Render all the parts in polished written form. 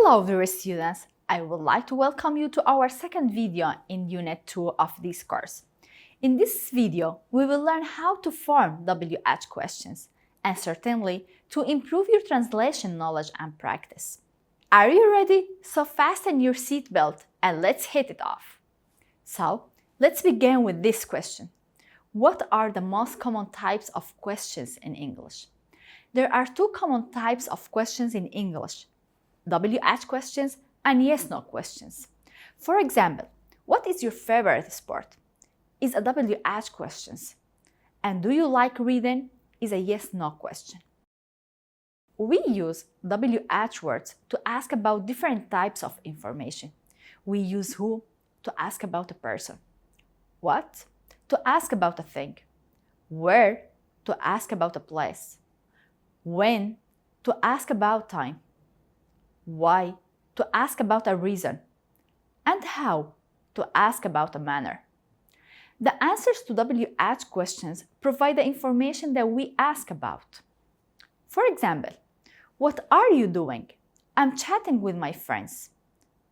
Hello dear students, I would like to welcome you to our second video in Unit 2 of this course. In this video, we will learn how to form WH questions and certainly to improve your translation knowledge and practice. Are you ready? So fasten your seatbelt and let's hit it off. So, let's begin with this question. What are the most common types of questions in English? There are two common types of questions in English: WH questions and yes-no questions. For example, what is your favorite sport? Is a WH question. And do you like reading? Is a yes-no question. We use WH words to ask about different types of information. We use who to ask about a person, what to ask about a thing, where to ask about a place, when to ask about time, why to ask about a reason, and how to ask about a manner. The answers to WH questions provide the information that we ask about. For example, what are you doing? I'm chatting with my friends.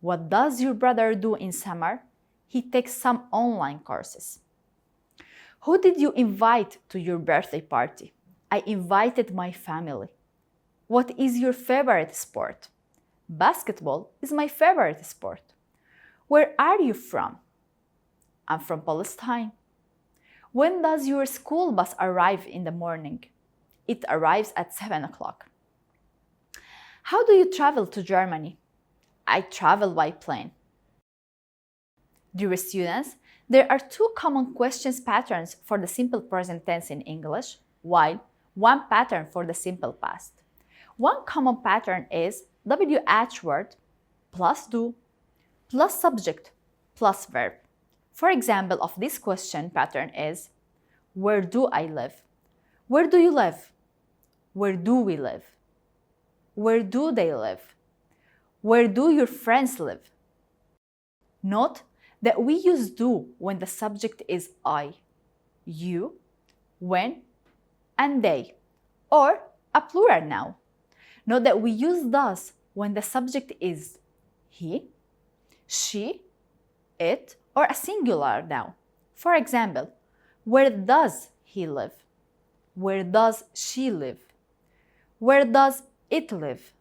What does your brother do in summer? He takes some online courses. Who did you invite to your birthday party? I invited my family. What is your favorite sport? Basketball is my favorite sport. Where are you from? I'm from Palestine. When does your school bus arrive in the morning? It arrives at 7 o'clock. How do you travel to Germany? I travel by plane. Dear students, there are two common questions patterns for the simple present tense in English, while one pattern for the simple past. One common pattern is WH word plus do plus subject plus verb. For example of this question pattern is: where do I live? Where do you live? Where do we live? Where do they live? Where do your friends live? Note that we use do when the subject is I, you, when, and they, or a plural noun. Note that we use does when the subject is he, she, it, or a singular noun. For example, where does he live? Where does she live? Where does it live?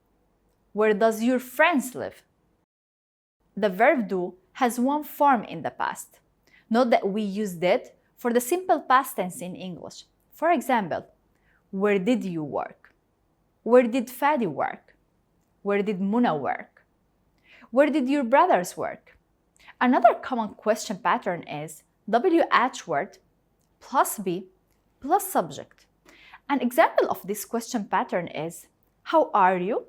Where does your friends live? The verb do has one form in the past. Note that we use did for the simple past tense in English. For example, where did you work? Where did Fadi work? Where did Muna work? Where did your brothers work? Another common question pattern is WH word plus be plus subject. An example of this question pattern is: how are you?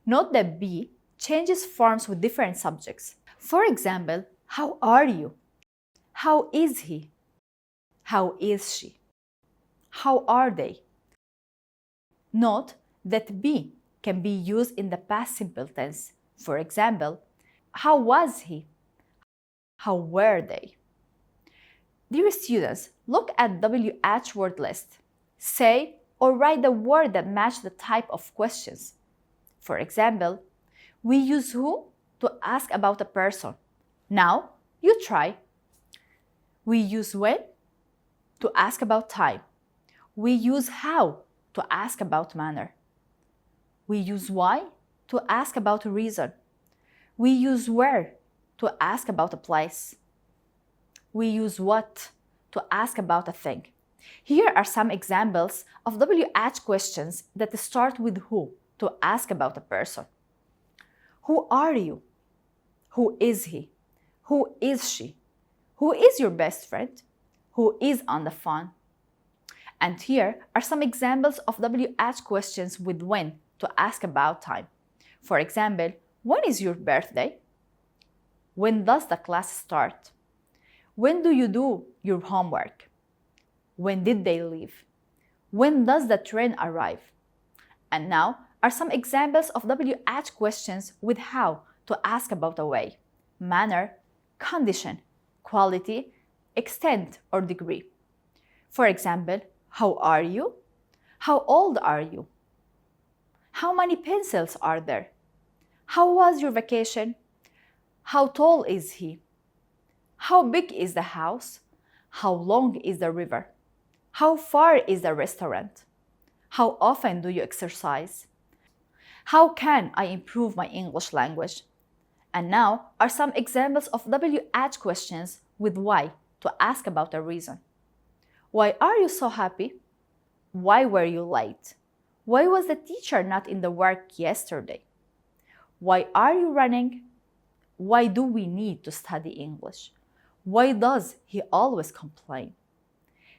Note that be changes forms with different subjects. For example, how are you? How is he? How is she? How are they? Note that be can be used in the past simple tense. For example, how was he? How were they? Dear students, look at WH word list. Say or write the word that match the type of questions. For example, we use who to ask about a person. Now, you try. We use when to ask about time. We use how to ask about manner. We use why to ask about a reason. We use where to ask about a place. We use what to ask about a thing. Here are some examples of WH questions that start with who to ask about a person. Who are you? Who is he? Who is she? Who is your best friend? Who is on the phone? And here are some examples of WH questions with when to ask about time. For example, when is your birthday? When does the class start? When do you do your homework? When did they leave? When does the train arrive? And now are some examples of WH questions with how to ask about a way, manner, condition, quality, extent, or degree. For example, how are you? How old are you? How many pencils are there? How was your vacation? How tall is he? How big is the house? How long is the river? How far is the restaurant? How often do you exercise? How can I improve my English language? And now are some examples of WH questions with why to ask about a reason. Why are you so happy? Why were you late? Why was the teacher not in the work yesterday? Why are you running? Why do we need to study English? Why does he always complain?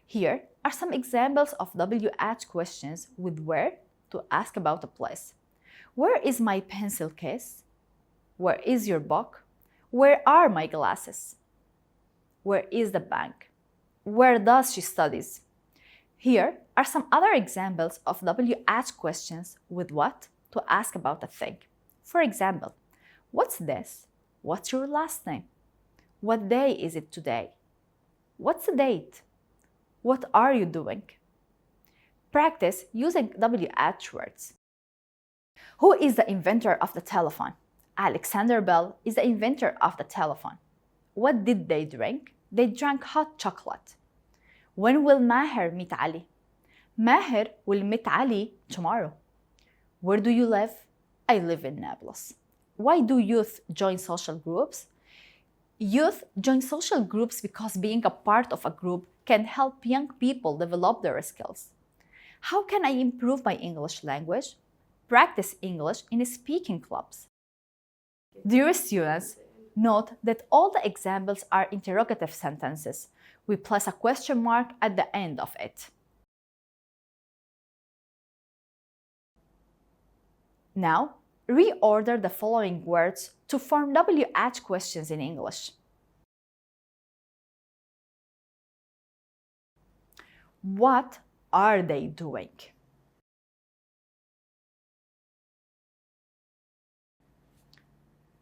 Here are some examples of WH questions with where to ask about a place. Where is my pencil case? Where is your book? Where are my glasses? Where is the bank? Where does she studies? Here are some other examples of WH questions with what to ask about a thing. For example, what's this? What's your last name? What day is it today? What's the date? What are you doing? Practice using WH words. Who is the inventor of the telephone? Alexander Bell is the inventor of the telephone. What did they drink? They drank hot chocolate. When will Maher meet Ali? Maher will meet Ali tomorrow. Where do you live? I live in Nablus. Why do youth join social groups? Youth join social groups because being a part of a group can help young people develop their skills. How can I improve my English language? Practice English in speaking clubs. Dear students, note that all the examples are interrogative sentences. We place a question mark at the end of it. Now, reorder the following words to form WH questions in English. What are they doing?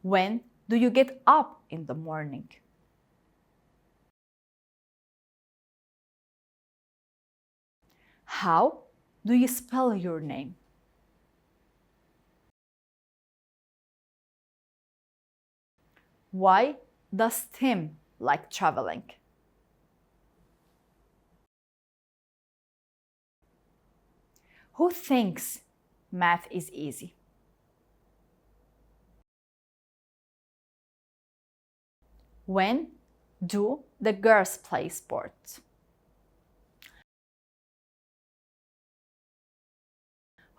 When do you get up in the morning? How do you spell your name? Why does Tim like traveling? Who thinks math is easy? When do the girls play sports?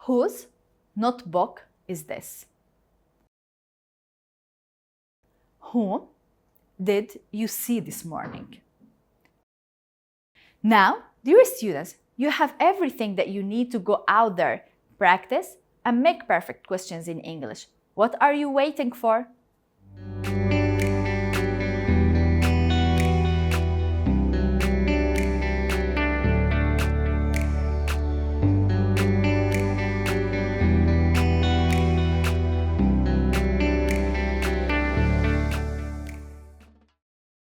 Whose notebook is this? Whom did you see this morning? Now, dear students, you have everything that you need to go out there, practice, and make perfect questions in English. What are you waiting for?